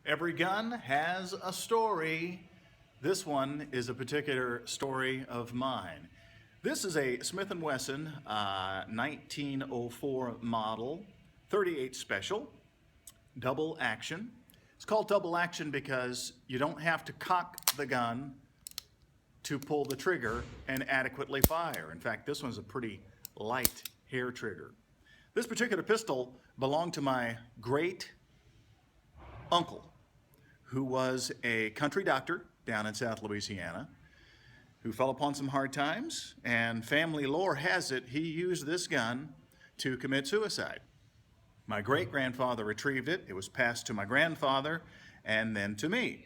Every gun has a story. This one is a particular story of mine. This is a Smith & Wesson 1904 model, 38 special, double action. It's called double action because you don't have to cock the gun to pull the trigger and adequately fire. In fact, this one's a pretty light hair trigger. This particular pistol belonged to my great uncle, who was a country doctor down in South Louisiana, who fell upon some hard times, and family lore has it he used this gun to commit suicide. My great-grandfather retrieved it. It was passed to my grandfather and then to me.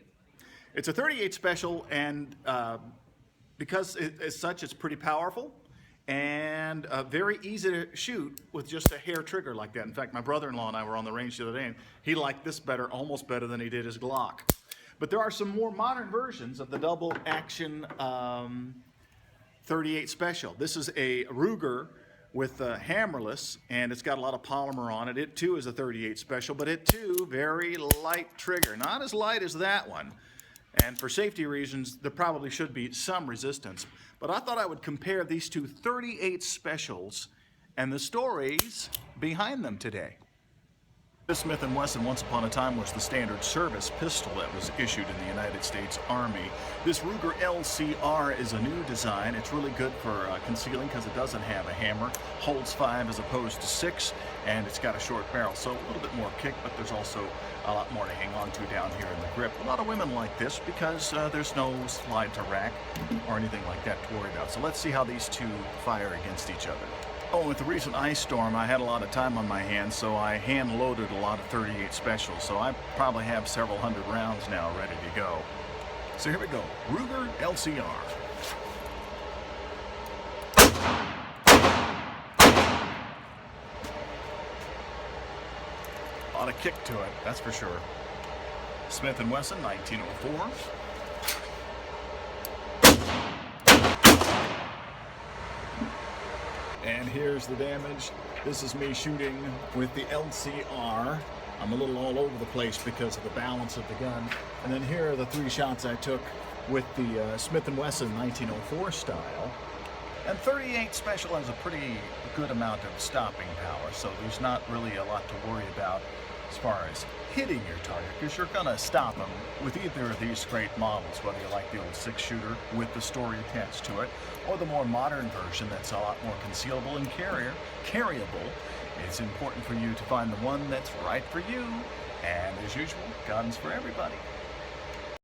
It's a 38 special, and because as such it's pretty powerful and very easy to shoot with just a hair trigger like that. In fact, my brother-in-law and I were on the range the other day, and he liked this better, almost better than he did his Glock. But there are some more modern versions of the double action 38 special. This is a Ruger with hammerless, and it's got a lot of polymer on it. It too is a 38 special, but it too, very light trigger. Not as light as that one. And for safety reasons, there probably should be some resistance. But I thought I would compare these two 38 specials and the stories behind them today. This Smith & Wesson once upon a time was the standard service pistol that was issued in the United States Army. This Ruger LCR is a new design. It's really good for concealing because it doesn't have a hammer, holds 5 as opposed to 6, and it's got a short barrel, so a little bit more kick, but there's also a lot more to hang on to down here in the grip. A lot of women like this because there's no slide to rack or anything like that to worry about. So let's see how these two fire against each other. Oh, with the recent ice storm, I had a lot of time on my hands, so I hand-loaded a lot of 38 specials. So I probably have several hundred rounds now ready to go. So here we go, Ruger LCR. A lot of kick to it, that's for sure. Smith & Wesson, 1904. And here's the damage. This is me shooting with the LCR. I'm a little all over the place because of the balance of the gun. And then here are the 3 shots I took with the Smith & Wesson 1904 style. And 38 special has a pretty good amount of stopping power, so there's not really a lot to worry about as far as hitting your target, because you're gonna stop them with either of these great models, whether you like the old 6-shooter with the story attached to it, or the more modern version that's a lot more concealable and carryable. It's important for you to find the one that's right for you, and as usual, guns for everybody.